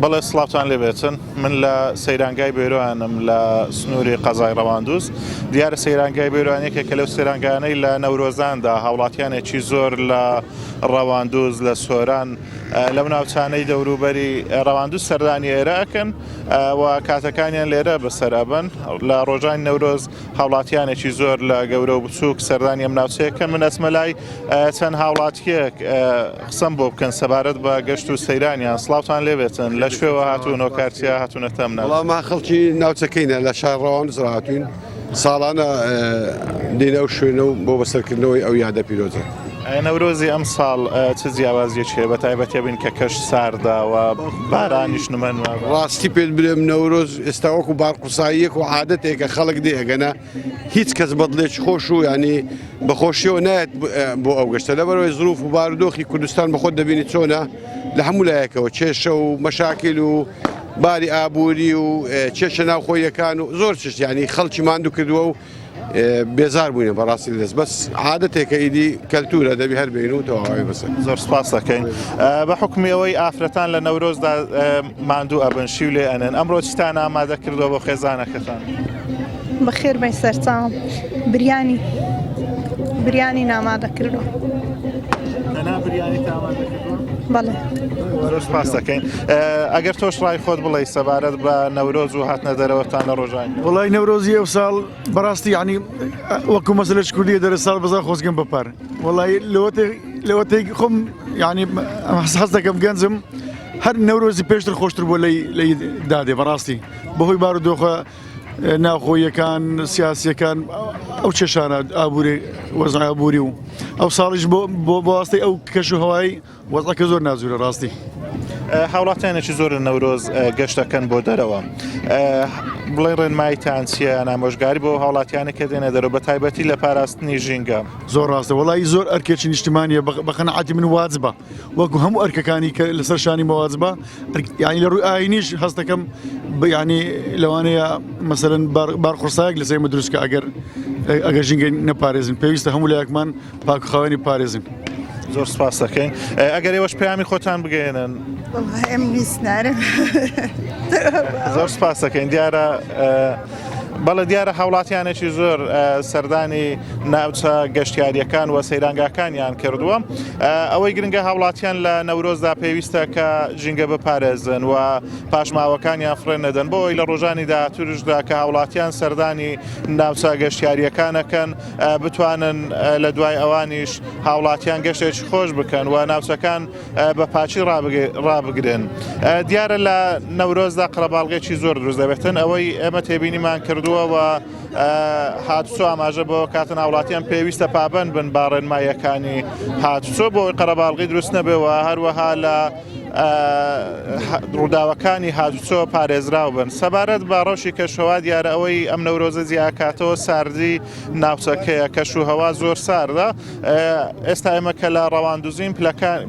بەڵێ سڵاوتان لێبێتن من لە سەیرانگای بێرۆیانم لە سنووری قەزای ڕەواندوز دیارە سەیرانگای بێرۆیانێکێکە لەو سەیرانگایانەی لە نەورۆزاندا هاوڵاتیانێکی زۆر لە ڕەواندوز لە سۆران لەو ناوچانەی دەوروبەری ڕەواندوز سەردانی ئێرە ئەکەن و کاتەکانیان لێرە بەسەرابن لە ڕۆژانی نەورۆز هاوڵاتیانێکی زۆر لە گەورە و بچووک سەردانی ئەم ناوچەیەکەن من ئەچمە لای چەند هاوڵاتیەک قسەم بۆ بکەن سەبارەت بە گەشت و سەیرانیان سڵاوتان لێبێتن لە شوێوە هاتوونەوە کارتیا هاتوونە تەمنە وڵام خەڵکی ناوچەکەینە لە شار ڕەواندوز هاتوین ساڵانە دێنە و شوێنە و بۆ بەسەرکردنەوەی ئەو یادە پیرۆزە. نەورۆزی ئەم ساڵ چ جیاوازیەکێ بە تایبەتی بین کە کەش سارداوە بارانیش نمەنوە ڕاستی پێت برێم نەورۆز ئێستا وەکو باڕقوساییەک و عادەتێکە خەڵک دێگەنە هیچ کەس بەدڵێکی خۆش و ینی بەخۆشیەوە نایەت بۆ ئەو گەشتە لەبەرەوەی زروف و بارودۆخی کوردستان بە خۆت دەبینی چۆنە لە هەموو لایەکەوە کێشە و مەشاکل و باری ئابووری و کێشە ناوخۆیەکان و زۆر چشت ینی خەڵکی ماندوو کردووە و بێزار بووینە بەڕاستی دەست بەس عادەتێکە ئیدی کەلتورە دەبی هەر بین و تەواوی بەسەر زۆر سپاس دەکەین بە حکمیەوەی ئافرەتان لە نەورۆزدا ماندوو ئەبن شیو لێ ئەنن ئەمڕۆ چتان ئامادە کردەوە بۆ خێزانەکەتان بەخێر بەی سەرچاوم بریانی نامادە کردەوە بەڵێ زۆر سپاس دەکەین ئەگەر تۆش ڕای خۆت بڵێ سەبارەت بە نەورۆز و هاتنە دەرەوەتان لە ڕۆژانی وڵی نەورۆزی ئەو ساڵ بەڕاستی ینی وەکو مەسلەش کوردیە دەرە ساڵ بەزار خۆزگەم بپار وڵی لەوەتێک خۆم ینی حەز دەکەم گەنجم هەر نەورۆزی پێشتر خۆشتر بۆ لی دادێ بەڕاستی بەهۆی بارودۆخە ناوخۆیەکان سیاسیەکان ئەو چێشانە ئابووری وەزع ئابووری و ئەو ساڵیش بۆ واسطەی ئەو کەش و هەوایی وەزعەکە زۆر نازوورە ڕاستی هاوڵاتیانێکی زۆر نەورۆز گەشتەکەن بۆ دەرەوە بڵێ ڕێنمایتان چیە ئامۆژگاری بۆ هاوڵاتیانێکە دێنە دەرەوە بە تایبەتی لە پاراستنی ژینگە زۆر ڕاستە وڵی زۆر ئەرکێکی نیشتمانیە بە قەنەعەتی من واجبە وەکو هەموو ئەرکەکانی کە لەسەر شانی مەواجبە یانی لە ڕووی ئاینیش هەست دەکەم ینی لەوانەیە مەسەرەن بارقورسایەک لەسەر ئێمە دروستکە ئەگەر ژینگەی نەپارێزن پێویستە هەموو لایەکمان پاکخاوێنی پارێزن زۆر سپاس دەکەین ئەگەر ئێوەش پەیامی خۆتان بگەێنن ئەم ویستنارم زۆر سپاس دەکەین دیارە بەڵێ دیارە هاوڵاتیانێکی زۆر سەردانی ناوچە گەشتیاریەکان و سەیرانگاکانیان کردووە ئەوەی گرنگە هاوڵاتیان لە نەورۆزدا پێویستە کە ژینگە بپارێزن و پاشماوەکانیان فڕێ نەدەن بۆ ئەوەی لە ڕۆژانی داهاتووشدا کە هاوڵاتیان سەردانی ناوچە گەشتیاریەکانەکەن بتوانن لە دوای ئەوانیش هاوڵاتیان گەشتێکی خۆش بکەن و ناوچەکان بە پاچی ڕابگرن دیارە لە نەورۆزدا قەرەباڵغێکی زۆر دروست دەبێتن ئەوەی ئێمە تێبینیمان کردووە و هاتوچۆ ئاماژە بۆ کاتن هاوڵاتیان پێویستە پابند بن با ڕێنماییەکانی هاتوچۆ بۆ قەرەباڵغی دروست نەبێەوە هەروەها لە ڕووداوەکانی هاتوچۆ پارێزراو بن سەبارەت بە ڕەوشی کەشەوا دیارە ئەوەی ئەم نەورۆزە زیاکاتەوە ساردی ناوچەکەیە کەش و هەوا زۆر ساردە ئێستا ئێمە کە لە ڕەواندوزین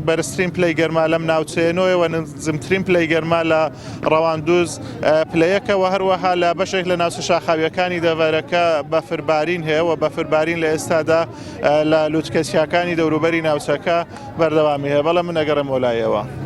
بەرزترین پلەی گەرما لەم ناوچەیەنەوەی نزمترین پلەی گەرما لە ڕەواندوز پلەیەکەوە هەروەها لە بەشێک لە ناوچە شاخاویەکانی دەڤەرەکە بەفربارین هەیە و بەفربارین لە ئێستادا لە لووتکەسیەکانی دەوروبەری ناوچەکە بەردەوامی هەیە بەڵام من ئەگەڕێم وەلایەوە